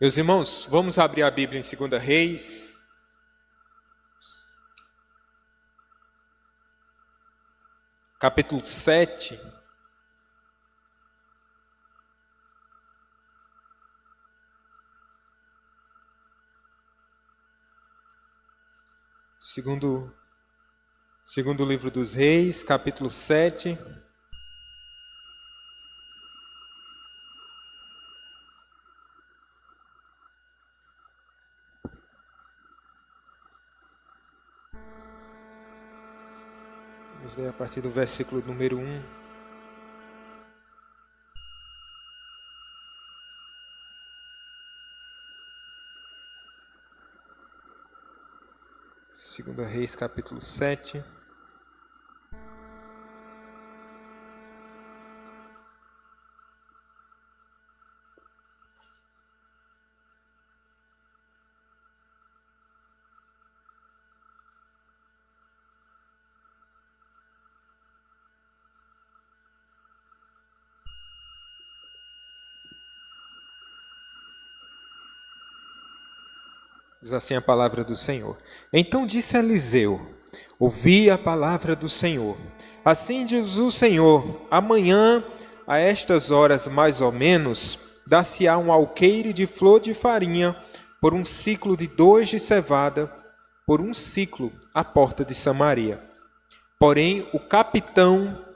Meus irmãos, vamos abrir a Bíblia em 2 Reis. Capítulo 7. Segundo livro dos Reis, capítulo 7. Vamos ler a partir do versículo número 1. Segunda Reis, capítulo 7. Diz assim a palavra do Senhor. Então disse Eliseu: ouvi a palavra do Senhor. Assim diz o Senhor: amanhã, a estas horas mais ou menos, dar-se-á um alqueire de flor de farinha, por um ciclo de 2 de cevada, por um ciclo à porta de Samaria. Porém, o capitão,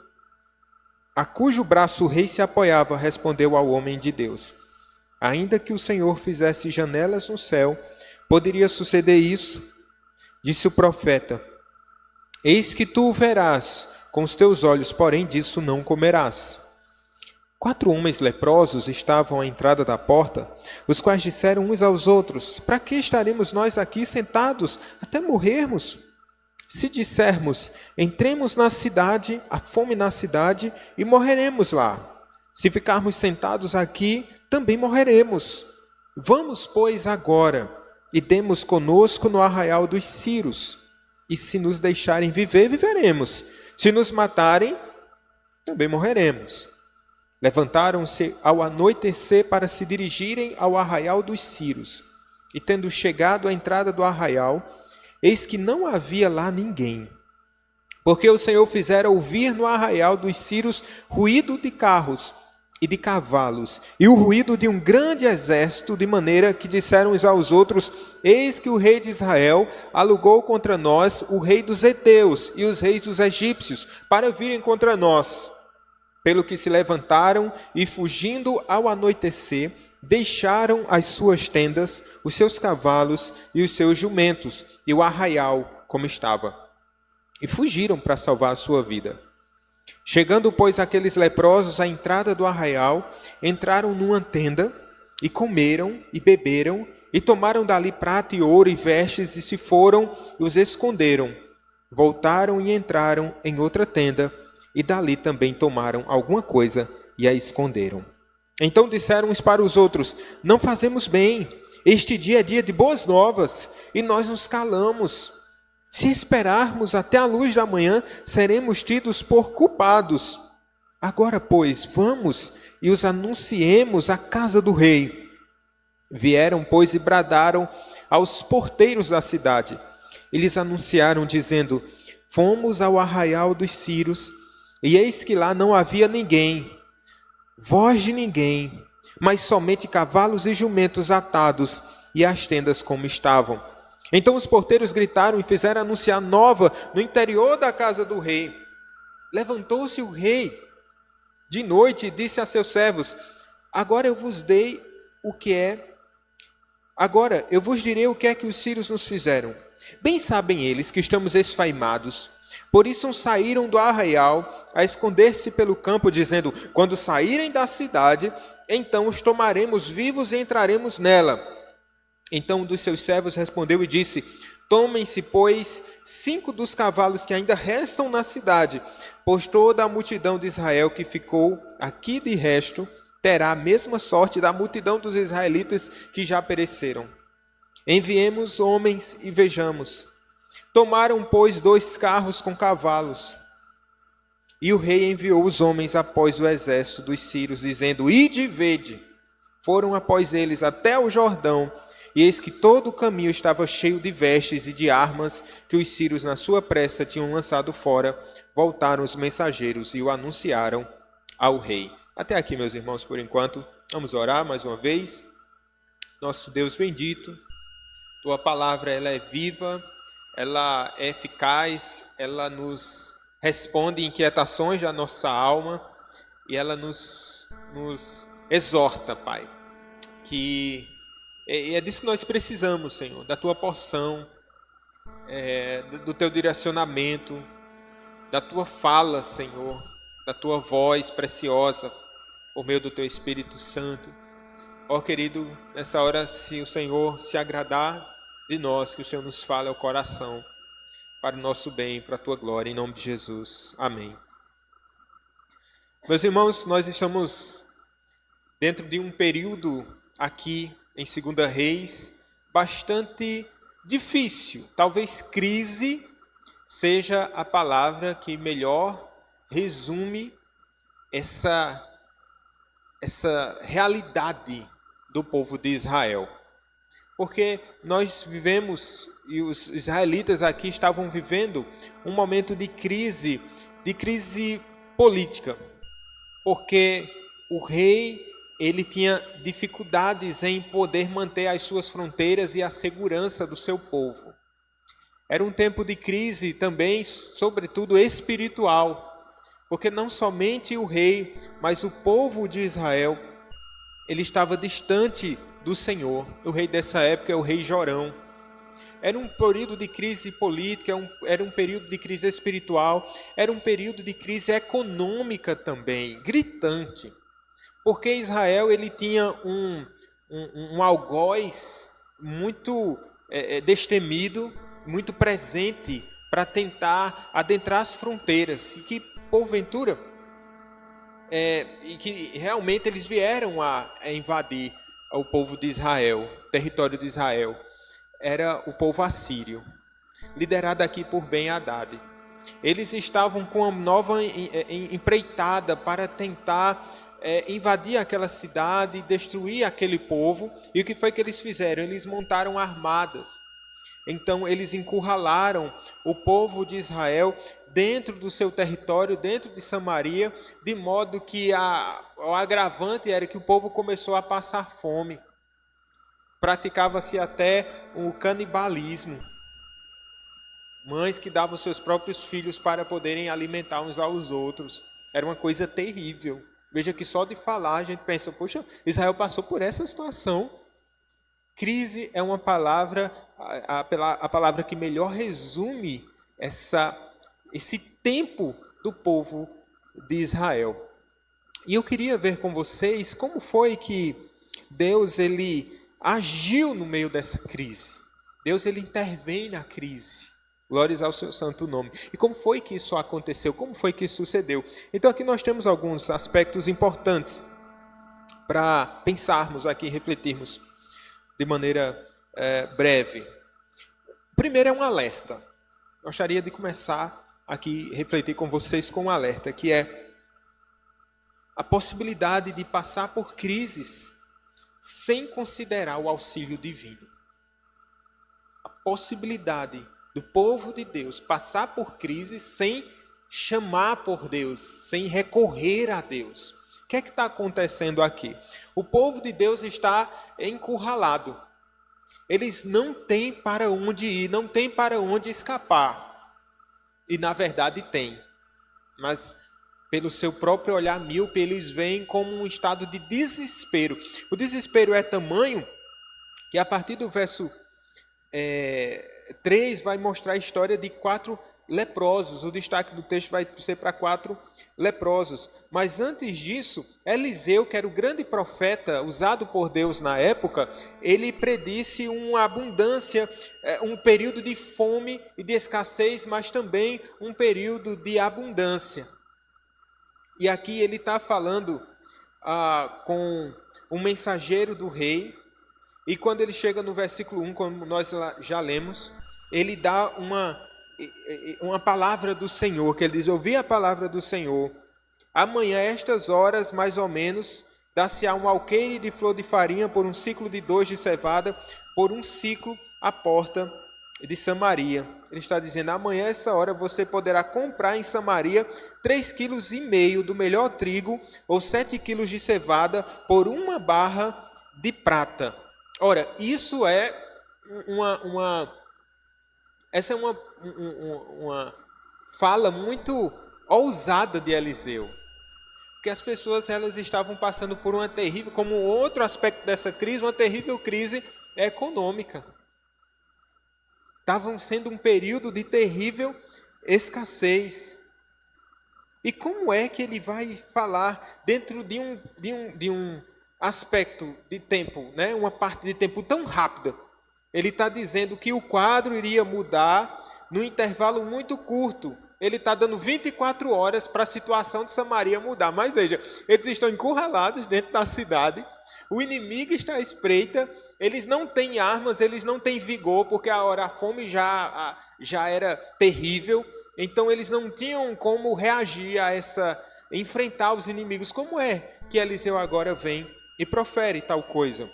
a cujo braço o rei se apoiava, respondeu ao homem de Deus: ainda que o Senhor fizesse janelas no céu, poderia suceder isso? Disse o profeta: eis que tu o verás com os teus olhos, porém disso não comerás. 4 homens leprosos estavam à entrada da porta, os quais disseram uns aos outros: para que estaremos nós aqui sentados até morrermos? Se dissermos: entremos na cidade, há fome na cidade, e morreremos lá. Se ficarmos sentados aqui, também morreremos. Vamos, pois, agora, e demos conosco no arraial dos Círios. E se nos deixarem viver, viveremos. Se nos matarem, também morreremos. Levantaram-se ao anoitecer para se dirigirem ao arraial dos Círios. E tendo chegado à entrada do arraial, eis que não havia lá ninguém. Porque o Senhor fizera ouvir no arraial dos Círios ruído de carros e de cavalos, e o ruído de um grande exército, de maneira que disseram uns aos outros: eis que o rei de Israel alugou contra nós o rei dos heteus e os reis dos egípcios, para virem contra nós. Pelo que se levantaram e, fugindo ao anoitecer, deixaram as suas tendas, os seus cavalos e os seus jumentos, e o arraial como estava, e fugiram para salvar a sua vida. Chegando, pois, aqueles leprosos à entrada do arraial, entraram numa tenda, e comeram, e beberam, e tomaram dali prata e ouro e vestes, e se foram, e os esconderam. Voltaram e entraram em outra tenda, e dali também tomaram alguma coisa, e a esconderam. Então disseram uns para os outros: não fazemos bem, este dia é dia de boas novas, e nós nos calamos. Se esperarmos até a luz da manhã, seremos tidos por culpados. Agora, pois, vamos e os anunciemos à casa do rei. Vieram, pois, e bradaram aos porteiros da cidade. Eles anunciaram, dizendo: fomos ao arraial dos Círios, e eis que lá não havia ninguém, voz de ninguém, mas somente cavalos e jumentos atados, e as tendas como estavam. Então os porteiros gritaram e fizeram anunciar nova no interior da casa do rei. Levantou-se o rei de noite e disse a seus servos: agora eu vos direi o que é que os sírios nos fizeram. Bem sabem eles que estamos esfaimados, por isso saíram do arraial a esconder-se pelo campo, dizendo: quando saírem da cidade, então os tomaremos vivos e entraremos nela. Então um dos seus servos respondeu e disse: tomem-se, pois, 5 dos cavalos que ainda restam na cidade, pois toda a multidão de Israel que ficou aqui de resto terá a mesma sorte da multidão dos israelitas que já pereceram. Enviemos homens e vejamos. Tomaram, pois, 2 carros com cavalos. E o rei enviou os homens após o exército dos sírios, dizendo: ide e vede. Foram após eles até o Jordão, e eis que todo o caminho estava cheio de vestes e de armas que os sírios, na sua pressa, tinham lançado fora. Voltaram os mensageiros e o anunciaram ao rei. Até aqui, meus irmãos, por enquanto. Vamos orar mais uma vez. Nosso Deus bendito, tua palavra ela é viva, ela é eficaz, ela nos responde inquietações da nossa alma e ela nos exorta, Pai, que é disso que nós precisamos, Senhor, da tua porção, do teu direcionamento, da tua fala, Senhor, da tua voz preciosa, por meio do teu Espírito Santo. Ó querido, nessa hora, se o Senhor se agradar de nós, que o Senhor nos fale ao coração, para o nosso bem, para a tua glória, em nome de Jesus. Amém. Meus irmãos, nós estamos dentro de um período aqui em 2 Reis bastante difícil. Talvez crise seja a palavra que melhor resume essa realidade do povo de Israel. Porque nós vivemos, e os israelitas aqui estavam vivendo um momento de crise política. Porque o rei, ele tinha dificuldades em poder manter as suas fronteiras e a segurança do seu povo. Era um tempo de crise também, sobretudo espiritual. Porque não somente o rei, mas o povo de Israel, ele estava distante do Senhor. O rei dessa época é o rei Jorão. Era um período de crise política, era um período de crise espiritual, era um período de crise econômica também, gritante. Porque Israel ele tinha um algoz muito destemido, muito presente para tentar adentrar as fronteiras. E que, porventura, e que realmente eles vieram a invadir o povo de Israel, o território de Israel. Era o povo assírio, liderado aqui por Ben-Hadad. Eles estavam com uma nova empreitada para tentar invadir aquela cidade, destruir aquele povo. E o que foi que eles fizeram? Eles montaram armadas. Então eles encurralaram o povo de Israel dentro do seu território, dentro de Samaria, de modo que o agravante era que o povo começou a passar fome. Praticava-se até o canibalismo. Mães que davam seus próprios filhos para poderem alimentar uns aos outros. Era uma coisa terrível. Veja que só de falar a gente pensa, poxa, Israel passou por essa situação. Crise é uma palavra, a palavra que melhor resume esse tempo do povo de Israel. E eu queria ver com vocês como foi que Deus ele agiu no meio dessa crise. Deus ele intervém na crise. Glórias ao seu santo nome. E como foi que isso aconteceu? Como foi que isso sucedeu? Então aqui nós temos alguns aspectos importantes para pensarmos aqui, refletirmos de maneira breve. O primeiro é um alerta. Gostaria de começar aqui, refletir com vocês com um alerta, que é a possibilidade de passar por crises sem considerar o auxílio divino. A possibilidade do povo de Deus passar por crises sem chamar por Deus, sem recorrer a Deus. O que é que está acontecendo aqui? O povo de Deus está encurralado. Eles não têm para onde ir, não têm para onde escapar. E na verdade tem. Mas pelo seu próprio olhar míope, eles veem como um estado de desespero. O desespero é tamanho que a partir do verso 3 vai mostrar a história de 4 leprosos. O destaque do texto vai ser para 4 leprosos. Mas antes disso, Eliseu, que era o grande profeta usado por Deus na época, ele predisse uma abundância, um período de fome e de escassez, mas também um período de abundância. E aqui ele está falando com um mensageiro do rei, e quando ele chega no versículo 1, como nós já lemos, ele dá uma palavra do Senhor, que ele diz: ouvi a palavra do Senhor, amanhã, estas horas mais ou menos, Dar-se-á um alqueire de flor de farinha por um ciclo de 2 de cevada, por um ciclo à porta de Samaria. Ele está dizendo, amanhã, essa hora, você poderá comprar em Samaria 3,5 kg do melhor trigo, ou 7 quilos de cevada, por 1 barra de prata. Ora, isso é essa é uma fala muito ousada de Eliseu. Porque as pessoas elas estavam passando por uma terrível, como outro aspecto dessa crise, uma terrível crise econômica. Estavam sendo um período de terrível escassez. E como é que ele vai falar dentro de um aspecto de tempo, né? Uma parte de tempo tão rápida? Ele está dizendo que o quadro iria mudar num intervalo muito curto. Ele está dando 24 horas para a situação de Samaria mudar. Mas veja, eles estão encurralados dentro da cidade, o inimigo está à espreita, eles não têm armas, eles não têm vigor, porque a fome já era terrível, então eles não tinham como reagir a enfrentar os inimigos. Como é que Eliseu agora vem e profere tal coisa?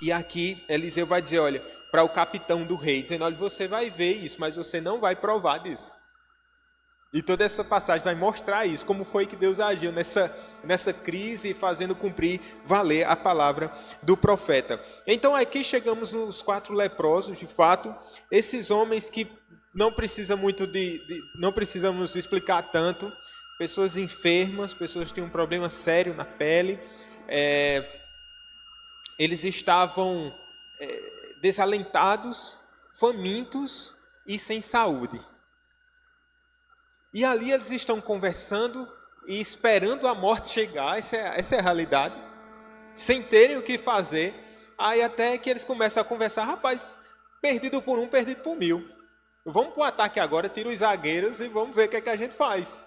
E aqui Eliseu vai dizer, olha, para o capitão do rei, dizendo, olha, você vai ver isso, mas você não vai provar disso. E toda essa passagem vai mostrar isso, como foi que Deus agiu nessa crise, fazendo cumprir, valer a palavra do profeta. Então aqui chegamos nos 4 leprosos, de fato, esses homens que não precisa muito não precisamos explicar tanto, pessoas enfermas, pessoas que tinham um problema sério na pele, eles estavam desalentados, famintos e sem saúde. E ali eles estão conversando e esperando a morte chegar, essa é a realidade, sem terem o que fazer. Aí até que eles começam a conversar, rapaz, perdido por 1, perdido por 1000. Vamos para o ataque agora, tira os zagueiros e vamos ver o que é que a gente faz.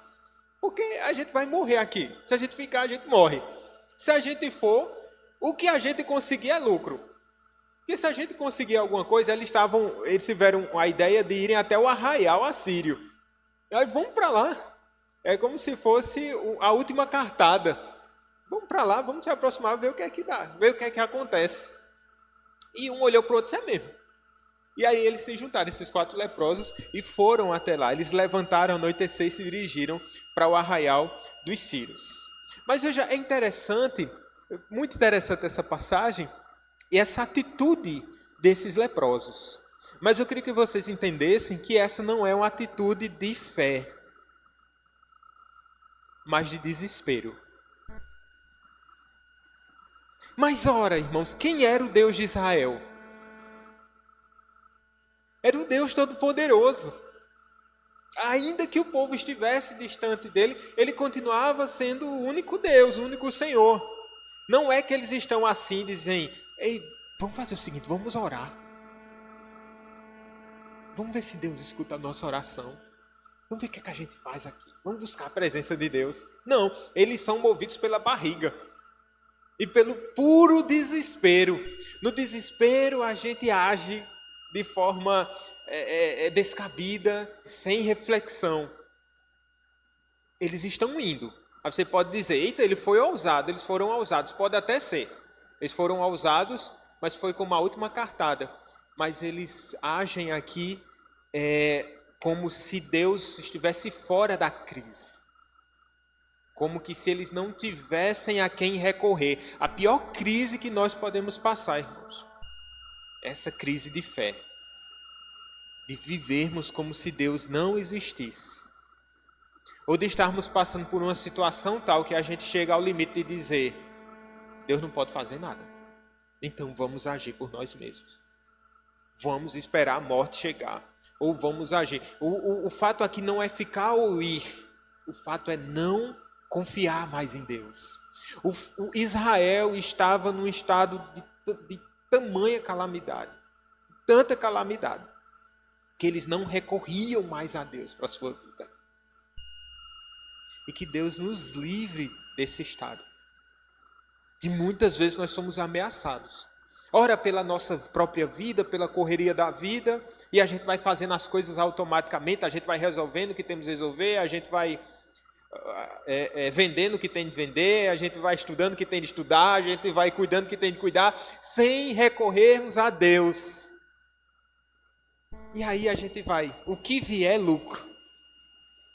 Porque a gente vai morrer aqui. Se a gente ficar, a gente morre. Se a gente for, o que a gente conseguir é lucro. Porque se a gente conseguir alguma coisa, eles tiveram a ideia de irem até o arraial assírio. Aí vamos para lá. É como se fosse a última cartada. Vamos para lá, vamos se aproximar, ver o que é que dá, ver o que é que acontece. E um olhou para o outro, isso é mesmo. E aí eles se juntaram, esses 4 leprosos, e foram até lá. Eles levantaram, anoitecer e se dirigiram para o arraial dos sírios. Mas veja, é interessante, muito interessante essa passagem, e essa atitude desses leprosos. Mas eu queria que vocês entendessem que essa não é uma atitude de fé, mas de desespero. Mas ora, irmãos, quem era o Deus de Israel? Era o Deus Todo-Poderoso. Ainda que o povo estivesse distante dele, ele continuava sendo o único Deus, o único Senhor. Não é que eles estão assim, dizem, ei, vamos fazer o seguinte, vamos orar. Vamos ver se Deus escuta a nossa oração. Vamos ver o que a gente faz aqui. Vamos buscar a presença de Deus. Não, eles são movidos pela barriga. E pelo puro desespero. No desespero a gente age de forma descabida, sem reflexão. Eles estão indo. Aí você pode dizer, eita, ele foi ousado, eles foram ousados. Pode até ser. Eles foram ousados, mas foi como a última cartada. Mas eles agem aqui como se Deus estivesse fora da crise. Como que se eles não tivessem a quem recorrer. A pior crise que nós podemos passar, irmãos. Essa crise de fé. De vivermos como se Deus não existisse. Ou de estarmos passando por uma situação tal que a gente chega ao limite de dizer, Deus não pode fazer nada. Então vamos agir por nós mesmos. Vamos esperar a morte chegar. Ou vamos agir. O fato aqui não é ficar ou ir. O fato é não confiar mais em Deus. O Israel estava num estado de tamanha calamidade. Tanta calamidade. Que eles não recorriam mais a Deus para a sua vida. E que Deus nos livre desse estado. E muitas vezes nós somos ameaçados. Ora pela nossa própria vida, pela correria da vida, e a gente vai fazendo as coisas automaticamente, a gente vai resolvendo o que temos que resolver, a gente vai vendendo o que tem de vender, a gente vai estudando o que tem de estudar, a gente vai cuidando o que tem de cuidar, sem recorrermos a Deus. E aí a gente vai, o que vier é lucro.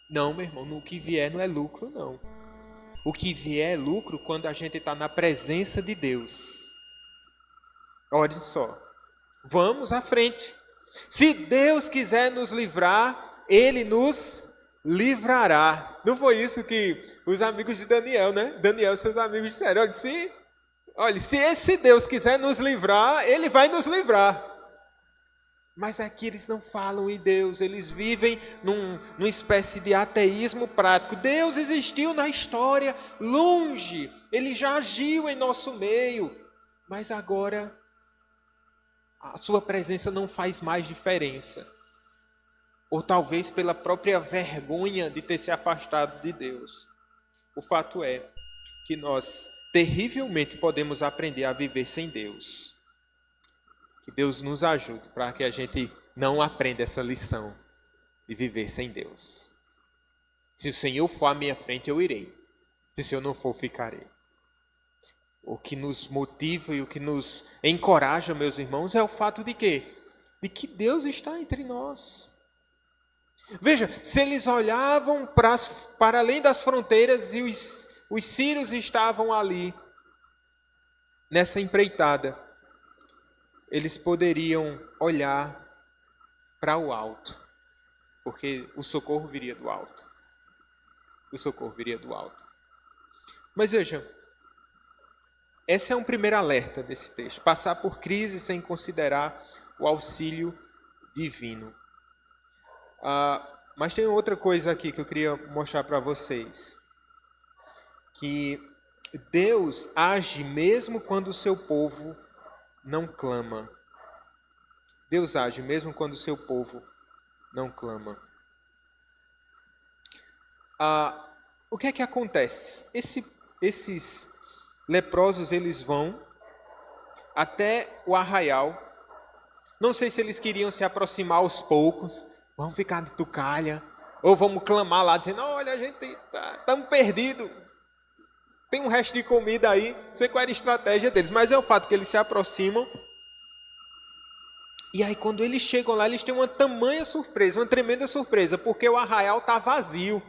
Não, meu irmão, no que vier não é lucro, não. O que vier é lucro quando a gente está na presença de Deus. Olhem só, vamos à frente. Se Deus quiser nos livrar, Ele nos livrará. Não foi isso que os amigos de Daniel, né? Daniel e seus amigos disseram, olha, se esse Deus quiser nos livrar, Ele vai nos livrar. Mas aqui eles não falam em Deus, eles vivem numa espécie de ateísmo prático. Deus existiu na história, longe, Ele já agiu em nosso meio, mas agora a sua presença não faz mais diferença. Ou talvez pela própria vergonha de ter se afastado de Deus. O fato é que nós terrivelmente podemos aprender a viver sem Deus. Que Deus nos ajude para que a gente não aprenda essa lição de viver sem Deus. Se o Senhor for à minha frente, eu irei. Se o Senhor não for, ficarei. O que nos motiva e o que nos encoraja, meus irmãos, é o fato de quê? De que Deus está entre nós. Veja, se eles olhavam para além das fronteiras e os sírios estavam ali, nessa empreitada, eles poderiam olhar para o alto, porque o socorro viria do alto. O socorro viria do alto. Mas vejam, esse é um primeiro alerta desse texto. Passar por crise sem considerar o auxílio divino. Mas tem outra coisa aqui que eu queria mostrar para vocês. Que Deus age mesmo quando o seu povo não clama. Deus age mesmo quando o seu povo não clama. O que é que acontece? Esses leprosos, eles vão até o arraial. Não sei se eles queriam se aproximar aos poucos. Vamos ficar de tucalha. Ou vamos clamar lá, dizendo, olha, a gente estamos perdidos. Tem um resto de comida aí. Não sei qual era a estratégia deles, mas é o fato que eles se aproximam. E aí quando eles chegam lá, eles têm uma tamanha surpresa, uma tremenda surpresa, porque o arraial está vazio.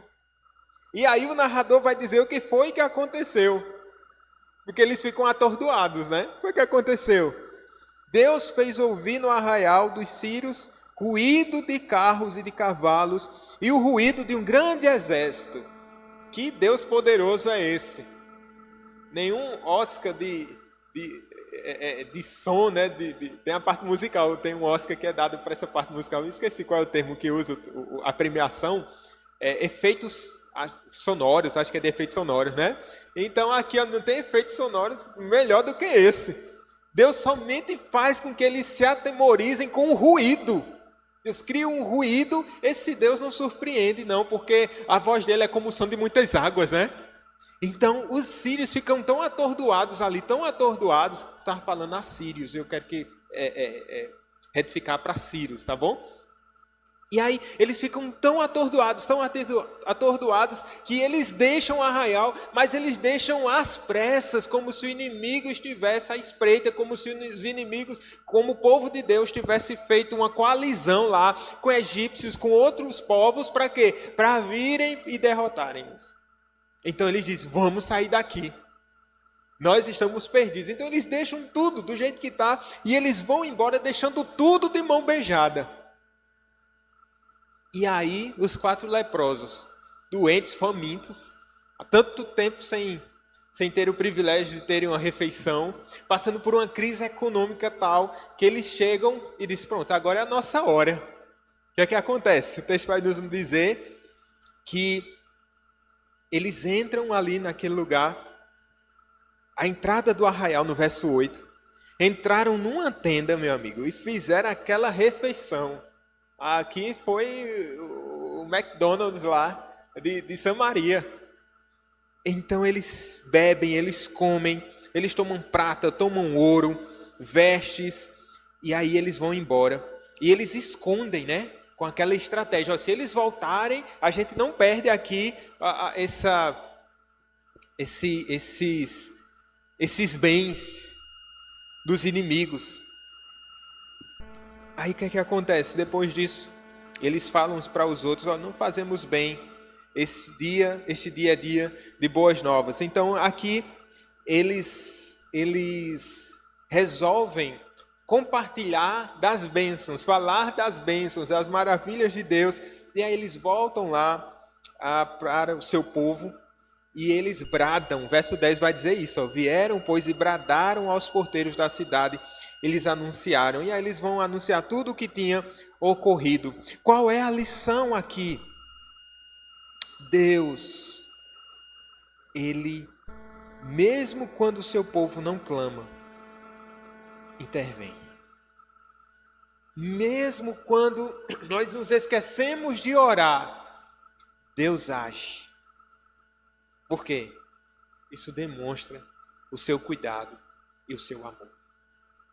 E aí o narrador vai dizer o que foi que aconteceu. Porque eles ficam atordoados, né? O que aconteceu? Deus fez ouvir no arraial dos sírios ruído de carros e de cavalos e o ruído de um grande exército. Que Deus poderoso é esse? Nenhum Oscar de som, né? Tem a parte musical, tem um Oscar que é dado para essa parte musical. Eu esqueci qual é o termo que usa a premiação. Efeitos sonoros, acho que é de efeitos sonoros, né? Então aqui não tem efeitos sonoros melhor do que esse. Deus somente faz com que eles se atemorizem com o ruído. Deus cria um ruído, esse Deus não surpreende não, porque a voz dele é como o som de muitas águas, né? Então os sírios ficam tão atordoados ali, tão atordoados, estava falando assírios, eu quero que retificar para sírios, tá bom? E aí eles ficam tão atordoados, que eles deixam o arraial, mas eles deixam às pressas, como se o inimigo estivesse à espreita, como se os inimigos, como o povo de Deus tivesse feito uma coalizão lá com egípcios, com outros povos, para quê? Para virem e derrotarem-nos. Então eles dizem, vamos sair daqui. Nós estamos perdidos. Então eles deixam tudo do jeito que está e eles vão embora deixando tudo de mão beijada. E aí os 4 leprosos, doentes, famintos, há tanto tempo sem ter o privilégio de terem uma refeição, passando por uma crise econômica tal, que eles chegam e dizem, pronto, agora é a nossa hora. O que é que acontece? O texto vai nos dizer que eles entram ali naquele lugar, a entrada do arraial, no verso 8, entraram numa tenda, meu amigo, e fizeram aquela refeição. Aqui foi o McDonald's lá de Samaria. Então eles bebem, eles comem, eles tomam prata, tomam ouro, vestes, e aí eles vão embora. E eles escondem, né? com aquela estratégia. Ó, se eles voltarem, a gente não perde aqui esses bens dos inimigos. Aí o que é que acontece? Depois disso, eles falam uns para os outros, ó, não fazemos bem, este dia é dia de boas novas. Então aqui eles resolvem compartilhar das bênçãos, falar das bênçãos, das maravilhas de Deus. E aí eles voltam lá para o seu povo e eles bradam. Verso 10 vai dizer isso, ó, vieram, pois, e bradaram aos porteiros da cidade. Eles anunciaram, e aí eles vão anunciar tudo o que tinha ocorrido. Qual é a lição aqui? Deus, Ele, mesmo quando o seu povo não clama, intervém. Mesmo quando nós nos esquecemos de orar, Deus age. Por quê? Isso demonstra o seu cuidado e o seu amor.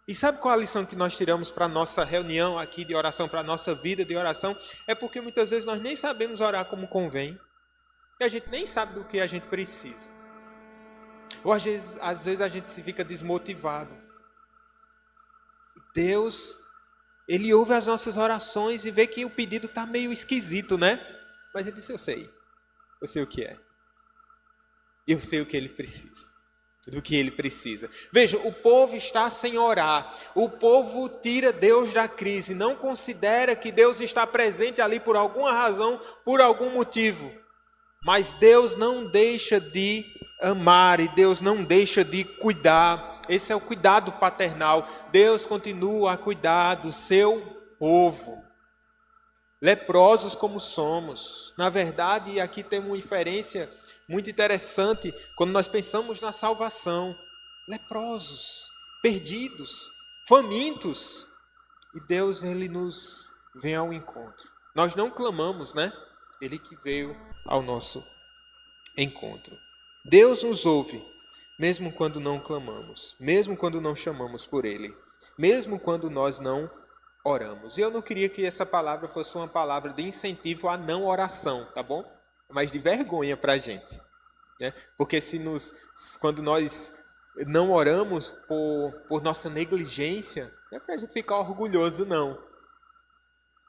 E sabe qual a lição que nós tiramos para a nossa reunião aqui de oração, para a nossa vida de oração? É porque muitas vezes nós nem sabemos orar como convém, e a gente nem sabe do que a gente precisa. Ou às vezes a gente se fica desmotivado. Deus, Ele ouve as nossas orações e vê que o pedido está meio esquisito, né? Mas Ele disse, eu sei o que é. Eu sei o que Ele precisa. Do que ele precisa. Veja, o povo está sem orar. O povo tira Deus da crise. Não considera que Deus está presente ali por alguma razão, por algum motivo. Mas Deus não deixa de amar e Deus não deixa de cuidar. Esse é o cuidado paternal. Deus continua a cuidar do seu povo. Leprosos como somos. Na verdade, aqui tem uma inferência muito interessante quando nós pensamos na salvação. Leprosos, perdidos, famintos. E Deus, Ele nos vem ao encontro. Nós não clamamos, né? Ele que veio ao nosso encontro. Deus nos ouve, mesmo quando não clamamos, mesmo quando não chamamos por Ele, mesmo quando nós não oramos. E eu não queria que essa palavra fosse uma palavra de incentivo à não oração, tá bom? Mas de vergonha para a gente, né? Porque quando nós não oramos por nossa negligência, não é para a gente ficar orgulhoso, não.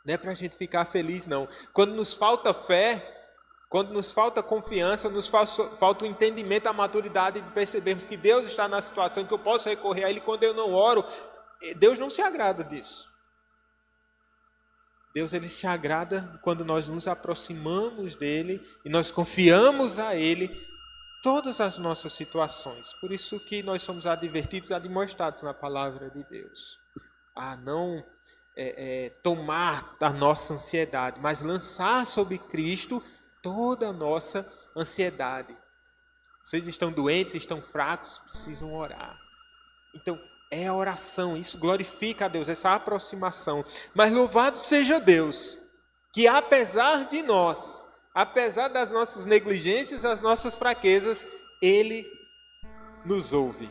Não é para a gente ficar feliz, não. Quando nos falta fé, quando nos falta confiança, nos falta o entendimento, a maturidade de percebermos que Deus está na situação, que eu posso recorrer a Ele quando eu não oro, Deus não se agrada disso. Deus, Ele se agrada quando nós nos aproximamos dEle e nós confiamos a Ele todas as nossas situações. Por isso que nós somos advertidos e admoestados na palavra de Deus. A não tomar da nossa ansiedade, mas lançar sobre Cristo toda a nossa ansiedade. Vocês estão doentes, estão fracos, precisam orar. Então, é a oração, isso glorifica a Deus, essa aproximação. Mas louvado seja Deus, que apesar de nós, apesar das nossas negligências, das nossas fraquezas, Ele nos ouve.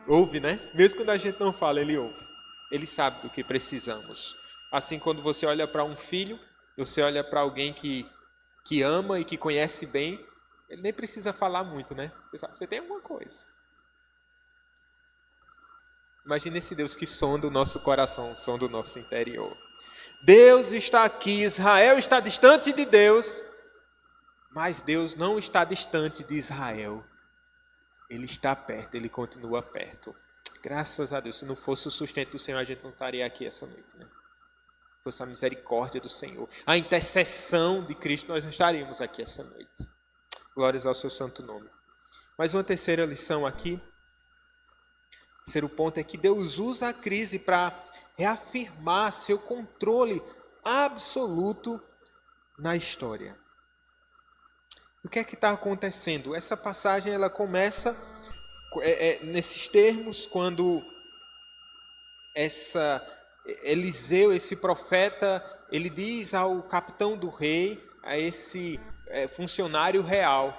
Ouve, né? Mesmo quando a gente não fala, Ele ouve. Ele sabe do que precisamos. Assim, quando você olha para um filho, você olha para alguém que ama e que conhece bem, ele nem precisa falar muito, né? Você sabe, você tem alguma coisa. Imagina esse Deus que sonda o nosso coração, sonda o nosso interior. Deus está aqui, Israel está distante de Deus, mas Deus não está distante de Israel. Ele está perto, Ele continua perto. Graças a Deus, se não fosse o sustento do Senhor, a gente não estaria aqui essa noite, né? Se fosse a misericórdia do Senhor, a intercessão de Cristo, nós não estaríamos aqui essa noite. Glórias ao seu santo nome. Mais uma terceira lição aqui. O terceiro ponto é que Deus usa a crise para reafirmar seu controle absoluto na história. O que é que está acontecendo? Essa passagem ela começa nesses termos, quando Eliseu, esse profeta, ele diz ao capitão do rei, a esse funcionário real,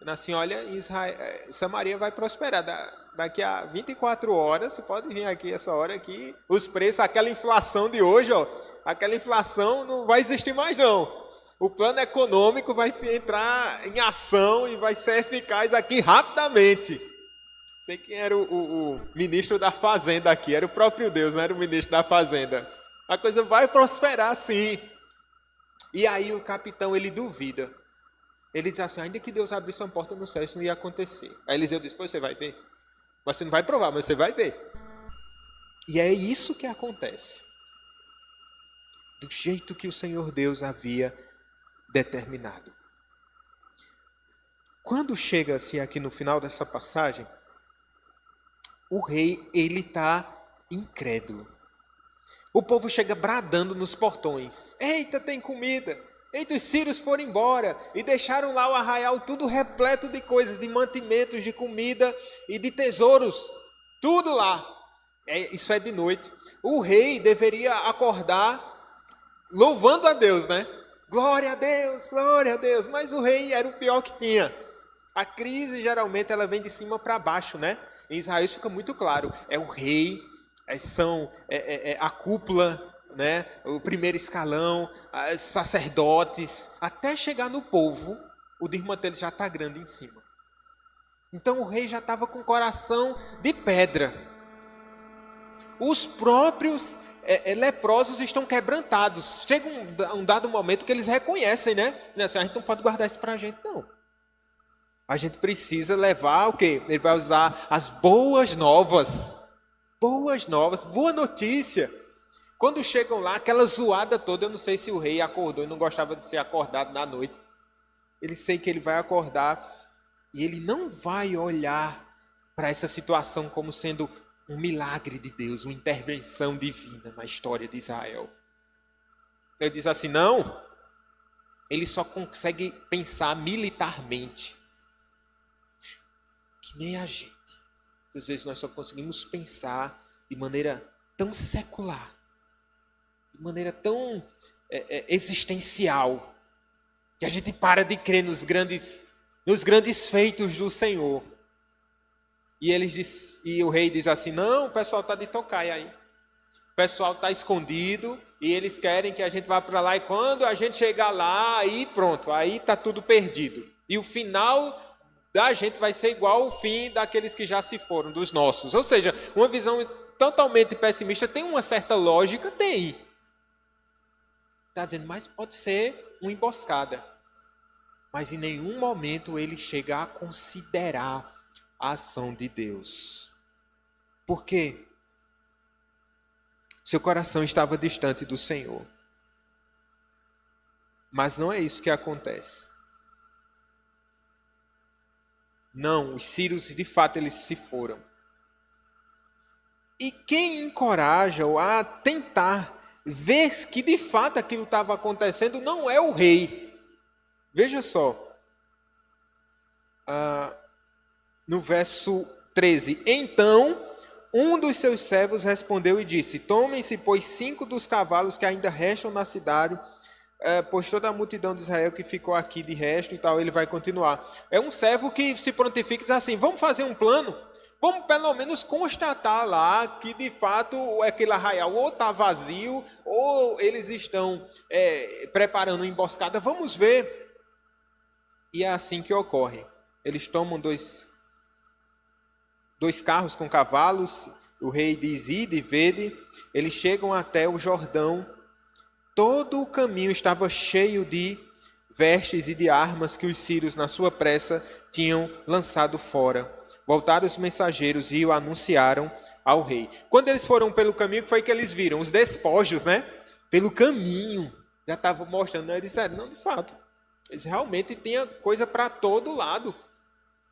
assim, olha, Samaria vai prosperar, daqui a 24 horas, você pode vir aqui essa hora aqui, os preços, aquela inflação de hoje, ó, aquela inflação não vai existir mais não. O plano econômico vai entrar em ação e vai ser eficaz aqui rapidamente. Sei quem era o ministro da Fazenda aqui, era o próprio Deus, não era o ministro da Fazenda. A coisa vai prosperar sim. E aí o capitão, ele duvida. Ele diz assim, ainda que Deus abrisse uma porta no céu, isso não ia acontecer. Aí Eliseu diz, pois você vai ver. Você não vai provar, mas você vai ver. E é isso que acontece. Do jeito que o Senhor Deus havia determinado. Quando chega-se aqui no final dessa passagem, o rei, ele está incrédulo. O povo chega bradando nos portões. Eita, tem comida. Eita, os sírios foram embora e deixaram lá o arraial tudo repleto de coisas, de mantimentos, de comida e de tesouros. Tudo lá. Isso é de noite. O rei deveria acordar louvando a Deus, né? Glória a Deus, glória a Deus. Mas o rei era o pior que tinha. A crise, geralmente, ela vem de cima para baixo, né? Em Israel isso fica muito claro. É o rei, são a cúpula, né? O primeiro escalão, os sacerdotes, até chegar no povo, o desmantelo já está grande em cima. Então o rei já estava com o coração de pedra. Os próprios leprosos estão quebrantados. Chega um dado momento que eles reconhecem, né? Assim, a gente não pode guardar isso para a gente, não. A gente precisa levar o quê? Ele vai usar as boas novas. Boas novas, boa notícia. Quando chegam lá, aquela zoada toda, eu não sei se o rei acordou e não gostava de ser acordado na noite. Ele sei que ele vai acordar e ele não vai olhar para essa situação como sendo um milagre de Deus, uma intervenção divina na história de Israel. Ele diz assim, não, ele só consegue pensar militarmente. Que nem a gente. Às vezes nós só conseguimos pensar de maneira tão secular, de maneira tão existencial, que a gente para de crer nos grandes feitos do Senhor. E o rei diz assim, não, o pessoal está de tocaia aí. O pessoal está escondido e eles querem que a gente vá para lá. E quando a gente chegar lá, aí pronto, aí está tudo perdido. E o final da gente vai ser igual ao fim daqueles que já se foram, dos nossos. Ou seja, uma visão totalmente pessimista tem uma certa lógica, tem. Está dizendo, mas pode ser uma emboscada. Mas em nenhum momento ele chega a considerar a ação de Deus. Por quê? Seu coração estava distante do Senhor. Mas não é isso que acontece. Não, os sírios, de fato, eles se foram. E quem encoraja-o a tentar ver que, de fato, aquilo estava acontecendo, não é o rei. Veja só. No verso 13. Então, um dos seus servos respondeu e disse, tomem-se, pois 5 dos cavalos que ainda restam na cidade, pois toda a multidão de Israel que ficou aqui de resto e tal, ele vai continuar. É um servo que se prontifica e diz assim, vamos fazer um plano, vamos pelo menos constatar lá que de fato aquele arraial ou está vazio, ou eles estão preparando uma emboscada, vamos ver. E é assim que ocorre. Eles tomam dois carros com cavalos, o rei diz, ide e vede, eles chegam até o Jordão. Todo o caminho estava cheio de vestes e de armas que os sírios, na sua pressa, tinham lançado fora. Voltaram os mensageiros e o anunciaram ao rei. Quando eles foram pelo caminho, foi que eles viram os despojos, né? Pelo caminho. Já estavam mostrando. Eles disseram, não, de fato, eles realmente tinham coisa para todo lado.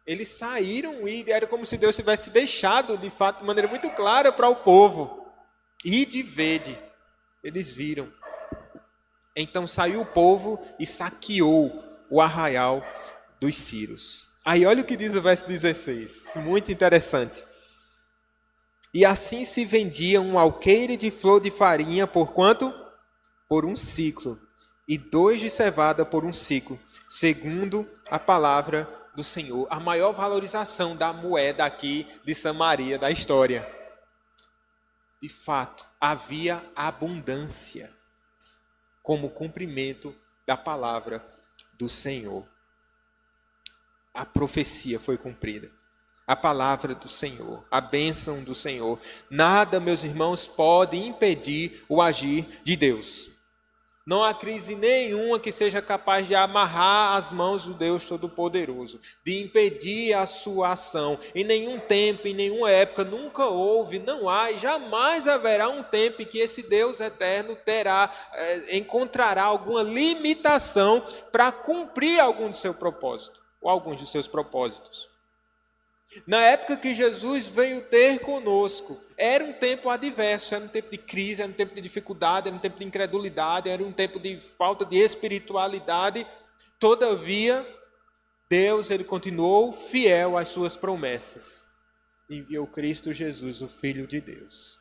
Eles saíram e era como se Deus tivesse deixado, de fato, de maneira muito clara para o povo. Ide e vede. Eles viram. Então saiu o povo e saqueou o arraial dos sírios. Aí olha o que diz o verso 16, muito interessante. E assim se vendia um alqueire de flor de farinha por quanto? Por 1 siclo, e 2 de cevada por 1 siclo, segundo a palavra do Senhor, a maior valorização da moeda aqui de Samaria, da história. De fato, havia abundância como cumprimento da palavra do Senhor. A profecia foi cumprida. A palavra do Senhor, a bênção do Senhor. Nada, meus irmãos, pode impedir o agir de Deus. Não há crise nenhuma que seja capaz de amarrar as mãos do Deus Todo-Poderoso, de impedir a sua ação. Em nenhum tempo, em nenhuma época, nunca houve, não há e jamais haverá um tempo em que esse Deus eterno encontrará alguma limitação para cumprir algum de seu propósito, ou alguns de seus propósitos. Na época que Jesus veio ter conosco, era um tempo adverso, era um tempo de crise, era um tempo de dificuldade, era um tempo de incredulidade, era um tempo de falta de espiritualidade. Todavia, Deus ele continuou fiel às suas promessas. Enviou Cristo Jesus, o Filho de Deus.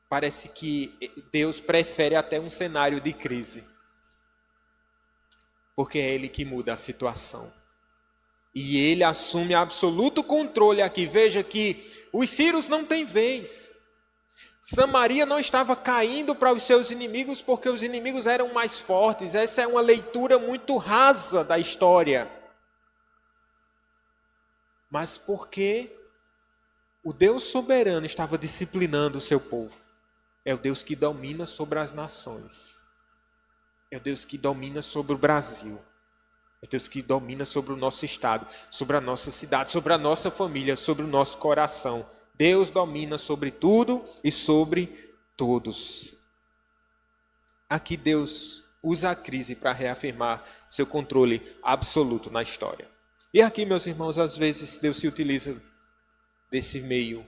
Parece que Deus prefere até um cenário de crise, porque é Ele que muda a situação. E Ele assume absoluto controle aqui. Veja que os sírios não têm vez. Samaria não estava caindo para os seus inimigos porque os inimigos eram mais fortes. Essa é uma leitura muito rasa da história. Mas porque o Deus soberano estava disciplinando o seu povo. É o Deus que domina sobre as nações. É o Deus que domina sobre o Brasil. É Deus que domina sobre o nosso estado, sobre a nossa cidade, sobre a nossa família, sobre o nosso coração. Deus domina sobre tudo e sobre todos. Aqui Deus usa a crise para reafirmar seu controle absoluto na história. E aqui, meus irmãos, às vezes Deus se utiliza desse meio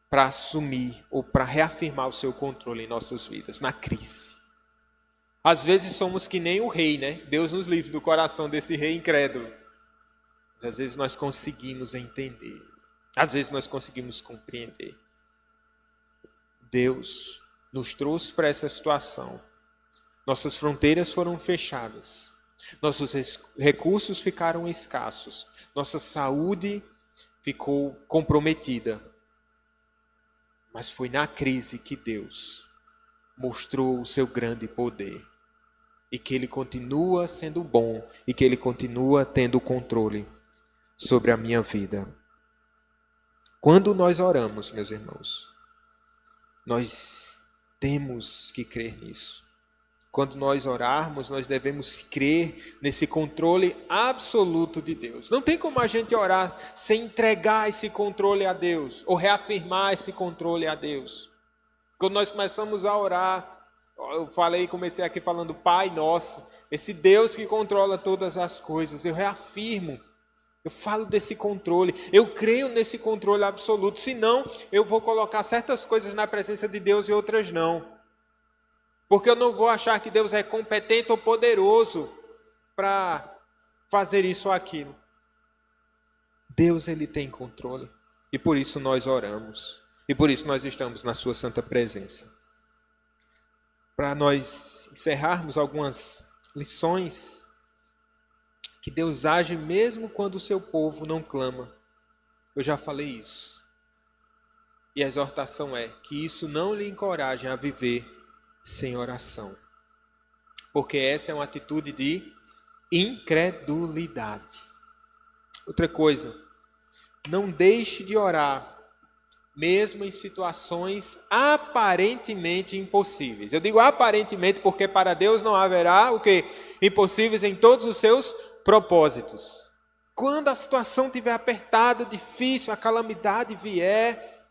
para assumir ou para reafirmar o seu controle em nossas vidas, na crise. Às vezes somos que nem o rei, né? Deus nos livre do coração desse rei incrédulo. Mas às vezes nós conseguimos entender. Às vezes nós conseguimos compreender. Deus nos trouxe para essa situação. Nossas fronteiras foram fechadas. Nossos recursos ficaram escassos. Nossa saúde ficou comprometida. Mas foi na crise que Deus mostrou o seu grande poder. E que Ele continua sendo bom. E que Ele continua tendo controle sobre a minha vida. Quando nós oramos, meus irmãos, nós temos que crer nisso. Quando nós orarmos, nós devemos crer nesse controle absoluto de Deus. Não tem como a gente orar sem entregar esse controle a Deus. Ou reafirmar esse controle a Deus. Quando nós começamos a orar, comecei aqui falando Pai Nosso, esse Deus que controla todas as coisas, eu reafirmo, eu falo desse controle, eu creio nesse controle absoluto, senão eu vou colocar certas coisas na presença de Deus e outras não, porque eu não vou achar que Deus é competente ou poderoso para fazer isso ou aquilo. Deus ele tem controle, e por isso nós oramos, e por isso nós estamos na sua santa presença. Para nós encerrarmos algumas lições, que Deus age mesmo quando o seu povo não clama. Eu já falei isso. E a exortação é que isso não lhe encoraje a viver sem oração. Porque essa é uma atitude de incredulidade. Outra coisa, não deixe de orar mesmo em situações aparentemente impossíveis. Eu digo aparentemente porque para Deus não haverá o quê? Impossíveis em todos os seus propósitos. Quando a situação estiver apertada, difícil, a calamidade vier,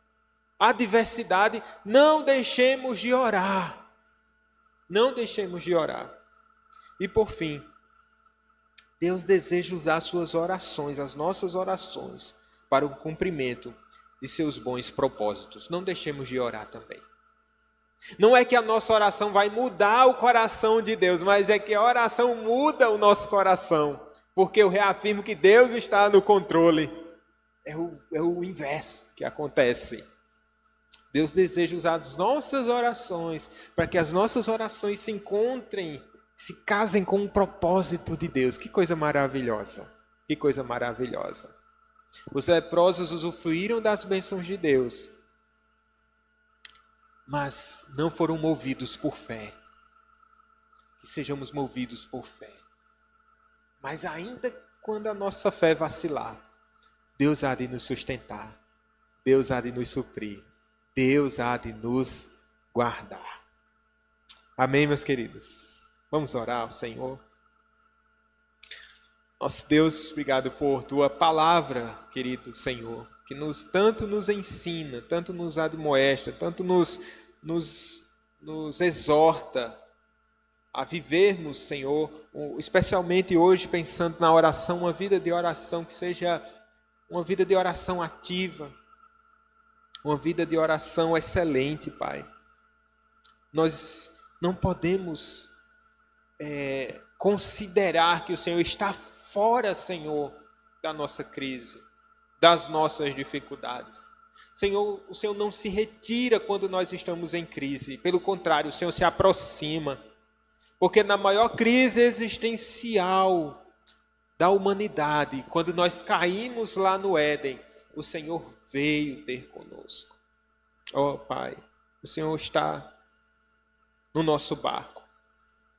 a adversidade, não deixemos de orar. Não deixemos de orar. E por fim, Deus deseja usar suas orações, as nossas orações, para o cumprimento de seus bons propósitos. Não deixemos de orar também. Não é que a nossa oração vai mudar o coração de Deus, mas é que a oração muda o nosso coração. Porque eu reafirmo que Deus está no controle. É o inverso que acontece. Deus deseja usar as nossas orações para que as nossas orações se encontrem, se casem com o propósito de Deus. Que coisa maravilhosa. Que coisa maravilhosa. Os leprosos usufruíram das bênçãos de Deus, mas não foram movidos por fé. Que sejamos movidos por fé. Mas ainda quando a nossa fé vacilar, Deus há de nos sustentar. Deus há de nos suprir. Deus há de nos guardar. Amém, meus queridos? Vamos orar ao Senhor. Nosso Deus, obrigado por Tua palavra, querido Senhor, que tanto nos ensina, tanto nos admoesta, tanto nos exorta a vivermos, Senhor, especialmente hoje pensando na oração, uma vida de oração que seja uma vida de oração ativa, uma vida de oração excelente, Pai. Nós não podemos considerar que o Senhor está fora, Senhor, da nossa crise, das nossas dificuldades. Senhor, o Senhor não se retira quando nós estamos em crise. Pelo contrário, o Senhor se aproxima. Porque na maior crise existencial da humanidade, quando nós caímos lá no Éden, o Senhor veio ter conosco. Oh, Pai, o Senhor está no nosso barco.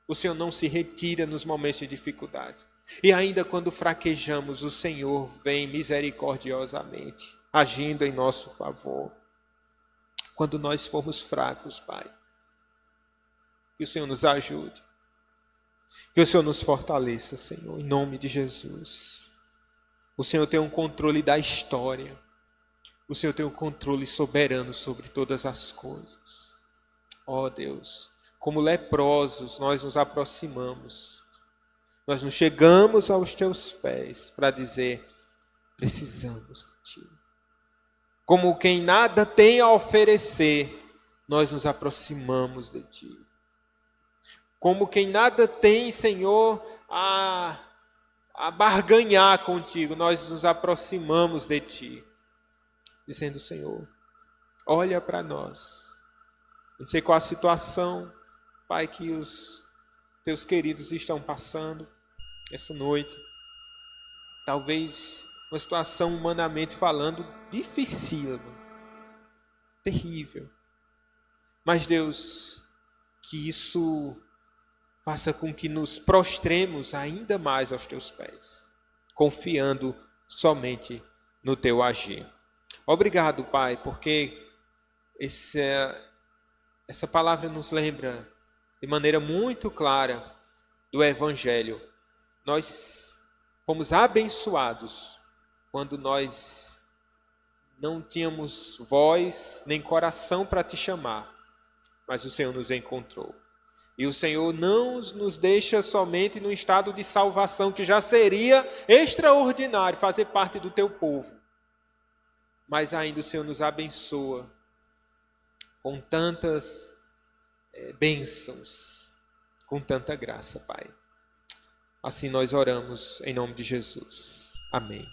O Senhor não se retira nos momentos de dificuldade. E ainda quando fraquejamos, o Senhor vem misericordiosamente, agindo em nosso favor. Quando nós formos fracos, Pai, que o Senhor nos ajude. Que o Senhor nos fortaleça, Senhor, em nome de Jesus. O Senhor tem um controle da história. O Senhor tem um controle soberano sobre todas as coisas. Ó Deus, como leprosos nós nos aproximamos. Nós nos chegamos aos Teus pés para dizer, precisamos de Ti. Como quem nada tem a oferecer, nós nos aproximamos de Ti. Como quem nada tem, Senhor, a barganhar contigo, nós nos aproximamos de Ti, dizendo, Senhor, olha para nós. Não sei qual a situação, Pai, que os Teus queridos estão passando essa noite. Talvez uma situação humanamente falando dificílima, terrível. Mas, Deus, que isso faça com que nos prostremos ainda mais aos Teus pés, confiando somente no Teu agir. Obrigado, Pai, porque essa palavra nos lembra de maneira muito clara do Evangelho. Nós fomos abençoados quando nós não tínhamos voz nem coração para Te chamar, mas o Senhor nos encontrou. E o Senhor não nos deixa somente no estado de salvação, que já seria extraordinário fazer parte do Teu povo. Mas ainda o Senhor nos abençoa com tantas bênçãos, com tanta graça, Pai. Assim nós oramos em nome de Jesus. Amém.